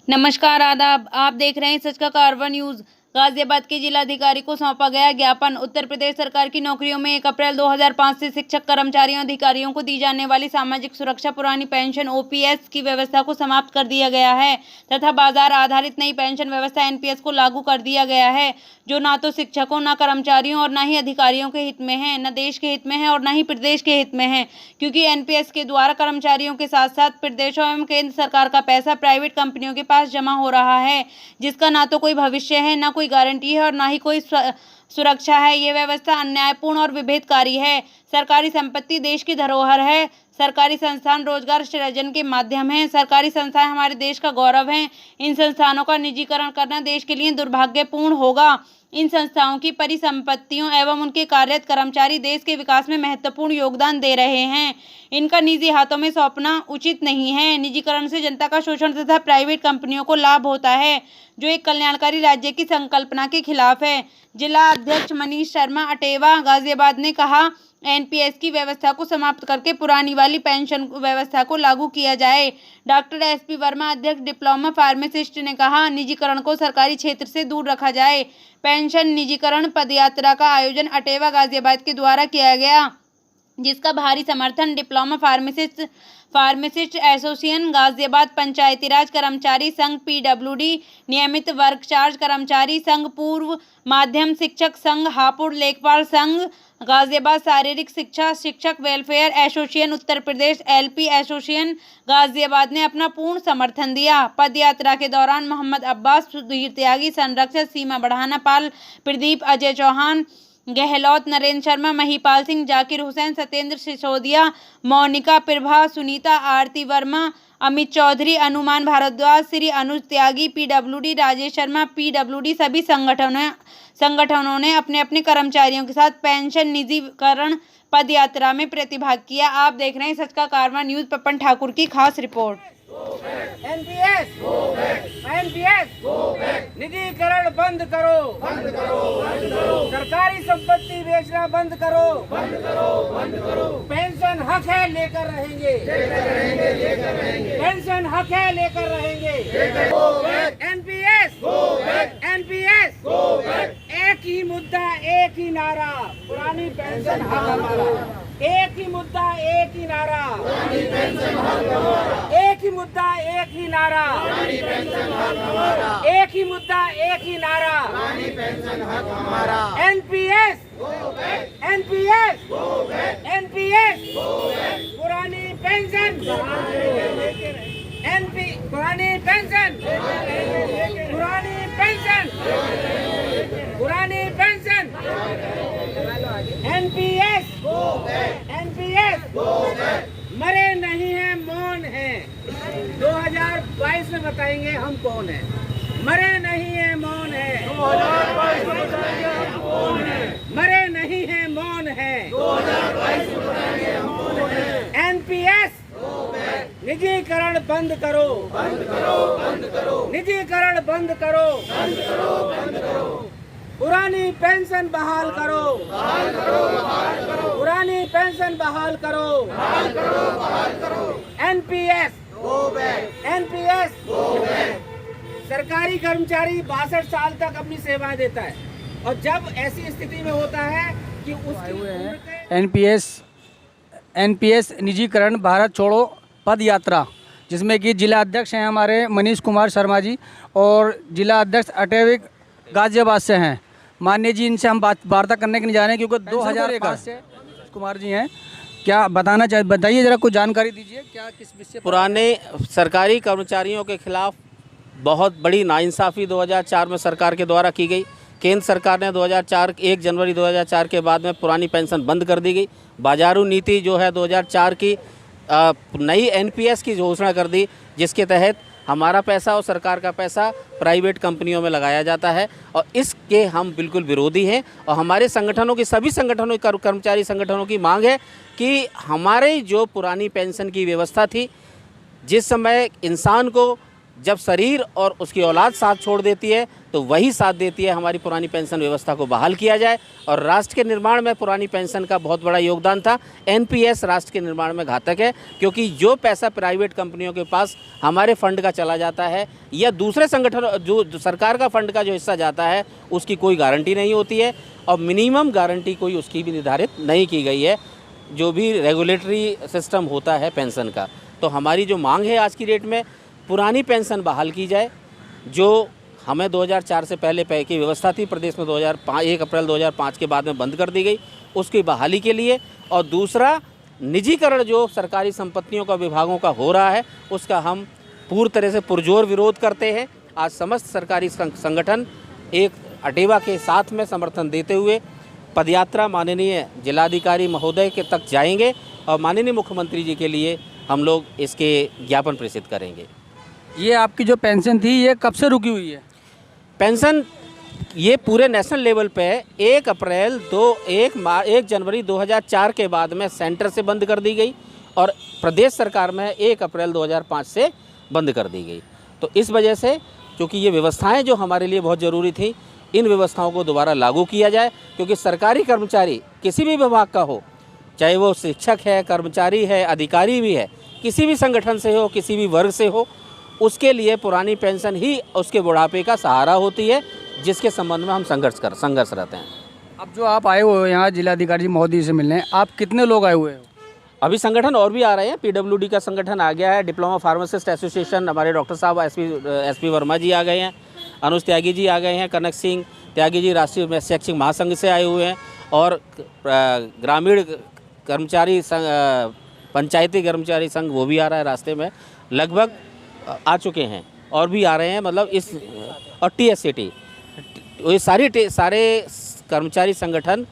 नमस्कार, आदाब। आप देख रहे हैं सच का कारवां न्यूज। गाजियाबाद के जिलाधिकारी को सौंपा गया ज्ञापन। उत्तर प्रदेश सरकार की नौकरियों में 1 अप्रैल 2005 से शिक्षक कर्मचारियों अधिकारियों को दी जाने वाली सामाजिक सुरक्षा पुरानी पेंशन ओपीएस की व्यवस्था को समाप्त कर दिया गया है तथा बाजार आधारित नई पेंशन व्यवस्था एनपीएस को लागू कर दिया गया है, जो न तो शिक्षकों, न कर्मचारियों और न ही अधिकारियों के हित में है, न देश के हित में है और न ही प्रदेश के हित में है, क्योंकि एनपीएस के द्वारा कर्मचारियों के साथ साथ प्रदेशों एवं केंद्र सरकार का पैसा प्राइवेट कंपनियों के पास जमा हो रहा है, जिसका न तो कोई भविष्य है, न कोई गारंटी है और ना ही कोई सुरक्षा है। ये व्यवस्था अन्यायपूर्ण और विभेदकारी है। सरकारी संपत्ति देश की धरोहर है। सरकारी संस्थान रोजगार सृजन के माध्यम हैं। सरकारी संस्थाएं हमारे देश का गौरव हैं। इन संस्थानों का निजीकरण करना देश के लिए दुर्भाग्यपूर्ण होगा। इन संस्थाओं की परिसंपत्तियों एवं उनके कार्यरत कर्मचारी देश के विकास में महत्वपूर्ण योगदान दे रहे हैं। इनका निजी हाथों में सौंपना उचित नहीं है। निजीकरण से जनता का शोषण तथा प्राइवेट कंपनियों को लाभ होता है, जो एक कल्याणकारी राज्य की संकल्पना के खिलाफ है। जिला अध्यक्ष मनीष शर्मा अटेवा गाजियाबाद ने कहा, एनपीएस की व्यवस्था को समाप्त करके पुरानी वाली पेंशन व्यवस्था को लागू किया जाए। डॉक्टर एसपी वर्मा अध्यक्ष डिप्लोमा फार्मासिस्ट ने कहा, निजीकरण को सरकारी क्षेत्र से दूर रखा जाए। पेंशन निजीकरण पदयात्रा का आयोजन अटेवा गाजियाबाद के द्वारा किया गया, जिसका भारी समर्थन डिप्लोमा फार्मासिस्ट एसोसिएशन गाजियाबाद, पंचायती राज कर्मचारी संघ पीडब्ल्यूडी, नियमित वर्क चार्ज कर्मचारी संघ, पूर्व माध्यम शिक्षक संघ हापुड़, लेखपाल संघ गाजियाबाद, शारीरिक शिक्षा शिक्षक welfare association Uttar Pradesh LP association Ghaziabad ने अपना पूर्ण समर्थन दिया। पदयात्रा के दौरान मोहम्मद अब्बास, सुधीर त्यागी, संरक्षक सीमा बढ़ाना पाल, प्रदीप, अजय चौहान, गहलोत, नरेंद्र शर्मा, महिपाल सिंह, जाकिर हुसैन, सत्येंद्र सिसोदिया, मोनिका, प्रभा, सुनीता, आरती वर्मा, अमित चौधरी, अनुमान भारद्वाज, श्री अनुज त्यागी, पीडब्ल्यूडी, राजेश शर्मा, पीडब्ल्यूडी सभी संगठनों ने अपने अपने कर्मचारियों के साथ पेंशन निजीकरण पदयात्रा में प्रतिभाग किया। आप देख रहे हैं सच का कारवां न्यूज। पपन ठाकुर की खास रिपोर्ट। एनपीएस निजीकरण बंद करो, सरकारी संपत्ति बेचना बंद करो, पेंशन हक है लेकर रहेंगे, पेंशन हक है लेकर रहेंगे। एनपीएस एक ही मुद्दा एक ही नारा, पुरानी पेंशन हक हमारा। एक ही मुद्दा एक ही नारा, एक ही मुद्दा एक ही नारा, एक ही मुद्दा एक ही नारा। एनपीएस पुरानी पेंशन, पुरानी पेंशन, पुरानी पेंशन। एनपीएस मरे नहीं है, मौन है। 2022 में बताएंगे हम कौन है। मरे नहीं है, मौन है। 2022 में बताएंगे हम कौन है। मरे नहीं है, मौन है। 2022 में बताएंगे हम कौन है। एनपीएस निजीकरण बंद करो, निजीकरण बंद करो, पुरानी पेंशन बहाल करो, पुरानी पेंशन बहाल करो, एनपीएस सरकारी कर्मचारी 62 साल तक अपनी सेवाएं देता है, और जब ऐसी स्थिति में होता है कि उसकी एनपीएस निजीकरण भारत छोड़ो पद यात्रा, जिसमें कि जिला अध्यक्ष हैं हमारे मनीष कुमार शर्मा जी और जिला अध्यक्ष अटेविक गाजियाबाद से हैं। माननीय जी, इनसे हम वार्ता करने के लिए जा रहे हैं, क्योंकि 2001 से कुमार जी हैं। क्या बताना चाहिए, बताइए जरा, कुछ जानकारी दीजिए, क्या किस विषय। पुराने सरकारी कर्मचारियों के खिलाफ बहुत बड़ी नाइंसाफ़ी 2004 में सरकार के द्वारा की गई। केंद्र सरकार ने 1 जनवरी 2004 के बाद में पुरानी पेंशन बंद कर दी गई। बाजारू नीति जो है 2004 की नई एनपीएस की घोषणा कर दी, जिसके तहत हमारा पैसा और सरकार का पैसा प्राइवेट कंपनियों में लगाया जाता है, और इसके हम बिल्कुल विरोधी हैं। और हमारे संगठनों की, सभी संगठनों, कर्मचारी संगठनों की मांग है कि हमारे जो पुरानी पेंशन की व्यवस्था थी, जिस समय इंसान को जब शरीर और उसकी औलाद साथ छोड़ देती है तो वही साथ देती है हमारी पुरानी पेंशन व्यवस्था को बहाल किया जाए। और राष्ट्र के निर्माण में पुरानी पेंशन का बहुत बड़ा योगदान था। एनपीएस राष्ट्र के निर्माण में घातक है, क्योंकि जो पैसा प्राइवेट कंपनियों के पास हमारे फंड का चला जाता है या दूसरे संगठन जो सरकार का फंड का जो हिस्सा जाता है उसकी कोई गारंटी नहीं होती है, और मिनिमम गारंटी कोई उसकी भी निर्धारित नहीं की गई है, जो भी रेगुलेटरी सिस्टम होता है पेंशन का। तो हमारी जो मांग है आज की डेट में, पुरानी पेंशन बहाल की जाए, जो हमें 2004 से पहले की व्यवस्था थी प्रदेश में 1 अप्रैल 2005 के बाद में बंद कर दी गई, उसकी बहाली के लिए। और दूसरा, निजीकरण जो सरकारी संपत्तियों का विभागों का हो रहा है उसका हम पूरी तरह से पुरजोर विरोध करते हैं। आज समस्त सरकारी संगठन एक अटेवा के साथ में समर्थन देते हुए पदयात्रा माननीय जिलाधिकारी महोदय के तक जाएंगे और माननीय मुख्यमंत्री जी के लिए हम लोग इसके ज्ञापन प्रेषित करेंगे। ये आपकी जो पेंशन थी ये कब से रुकी हुई है? पेंशन ये पूरे नेशनल लेवल पे 1 जनवरी 2004 के बाद में सेंटर से बंद कर दी गई और प्रदेश सरकार में 1 अप्रैल 2005 से बंद कर दी गई। तो इस वजह से क्योंकि ये व्यवस्थाएं जो हमारे लिए बहुत ज़रूरी थी, इन व्यवस्थाओं को दोबारा लागू किया जाए, क्योंकि सरकारी कर्मचारी किसी भी विभाग का हो, चाहे वो शिक्षक है, कर्मचारी है, अधिकारी भी है, किसी भी संगठन से हो, किसी भी वर्ग से हो, उसके लिए पुरानी पेंशन ही उसके बुढ़ापे का सहारा होती है, जिसके संबंध में हम संघर्ष रहते हैं। अब जो आप आए हुए हो यहाँ जिलाधिकारी महोदय से मिलने, आप कितने लोग आए हुए हो? अभी संगठन और भी आ रहे हैं। पीडब्ल्यूडी का संगठन आ गया है, डिप्लोमा फार्मासिस्ट एसोसिएशन, हमारे डॉक्टर साहब एसपी वर्मा जी आ गए हैं, अनुज त्यागी जी आ गए हैं, कनक सिंह त्यागी जी राष्ट्रीय शैक्षिक महासंघ से आए हुए हैं, और ग्रामीण कर्मचारी पंचायती कर्मचारी संघ वो भी आ रहा है रास्ते में, लगभग आ चुके हैं और भी आ रहे हैं। मतलब इस और TSCT, ये सारे कर्मचारी संगठन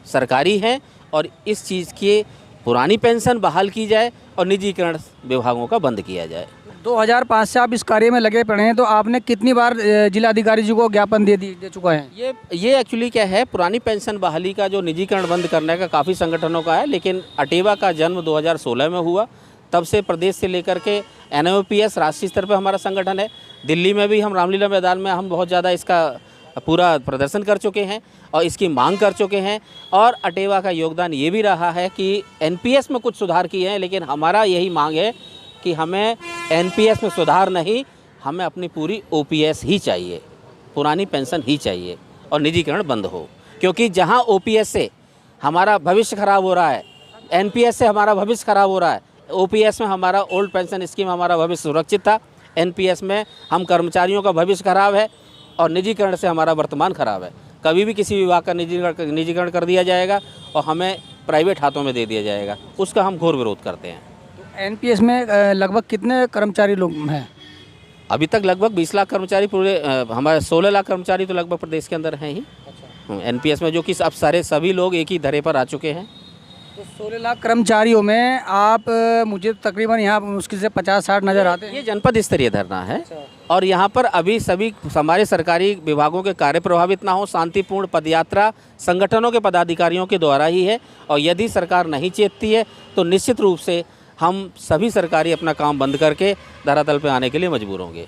सरकारी हैं और इस चीज़ की पुरानी पेंशन बहाल की जाए और निजीकरण विभागों का बंद किया जाए। 2005 से आप इस कार्य में लगे पड़े हैं, तो आपने कितनी बार जिलाधिकारी जी को ज्ञापन दे चुका है? ये एक्चुअली क्या है, पुरानी पेंशन बहाली का जो निजीकरण बंद करने का काफ़ी संगठनों का है, लेकिन अटेवा का जन्म 2016 में हुआ। तब से प्रदेश से लेकर के NOPS राष्ट्रीय स्तर पर हमारा संगठन है। दिल्ली में भी हम रामलीला मैदान में हम बहुत ज़्यादा इसका पूरा प्रदर्शन कर चुके हैं और इसकी मांग कर चुके हैं। और अटेवा का योगदान ये भी रहा है कि NPS में कुछ सुधार किए हैं, लेकिन हमारा यही मांग है कि हमें NPS में सुधार नहीं, हमें अपनी पूरी OPS ही चाहिए, पुरानी पेंशन ही चाहिए और निजीकरण बंद हो। क्योंकि जहां OPS से हमारा भविष्य खराब हो रहा है, NPS से हमारा भविष्य खराब हो रहा है, OPS में हमारा ओल्ड पेंशन स्कीम हमारा भविष्य सुरक्षित था, NPS में हम कर्मचारियों का भविष्य खराब है और निजीकरण से हमारा वर्तमान खराब है। कभी भी किसी विभाग का निजीकरण कर दिया जाएगा और हमें प्राइवेट हाथों में दे दिया जाएगा, उसका हम घोर विरोध करते हैं। तो NPS में लगभग कितने कर्मचारी लोग हैं? अभी तक लगभग 20 लाख कर्मचारी, पूरे हमारे 16 लाख कर्मचारी तो लगभग प्रदेश के अंदर हैं ही। NPS में, जो कि अब सभी लोग एक ही धरे पर आ चुके हैं। तो 16 लाख कर्मचारियों में आप मुझे तकरीबन यहाँ मुश्किल से 50-60 नज़र आते हैं। ये जनपद स्तरीय धरना है और यहाँ पर अभी सभी हमारे सरकारी विभागों के कार्य प्रभावित ना हो, शांतिपूर्ण पदयात्रा संगठनों के पदाधिकारियों के द्वारा ही है। और यदि सरकार नहीं चेतती है तो निश्चित रूप से हम सभी सरकारी अपना काम बंद करके धरातल पर आने के लिए मजबूर होंगे।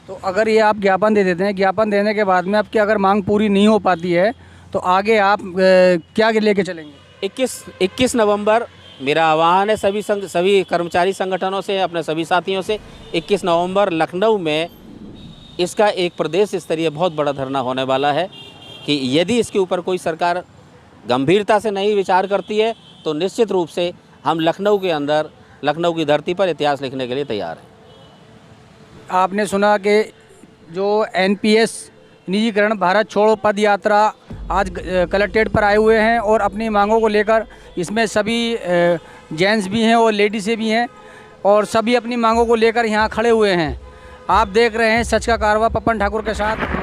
तो अगर ये आप ज्ञापन दे देते हैं, ज्ञापन देने के बाद में आपकी अगर मांग पूरी नहीं हो पाती है तो आगे आप क्या लेके चलेंगे? 21 नवंबर मेरा आह्वान है सभी कर्मचारी संगठनों से, अपने सभी साथियों से, 21 नवंबर लखनऊ में इसका एक प्रदेश स्तरीय बहुत बड़ा धरना होने वाला है कि यदि इसके ऊपर कोई सरकार गंभीरता से नहीं विचार करती है तो निश्चित रूप से हम लखनऊ के अंदर, लखनऊ की धरती पर इतिहास लिखने के लिए तैयार हैं। आपने सुना कि जो NPS निजीकरण भारत छोड़ो पद यात्रा आज कलेक्ट्रेट पर आए हुए हैं और अपनी मांगों को लेकर, इसमें सभी जेंट्स भी हैं और लेडीज़ें भी हैं और सभी अपनी मांगों को लेकर यहाँ खड़े हुए हैं। आप देख रहे हैं सच का कारवा पप्पन ठाकुर के साथ।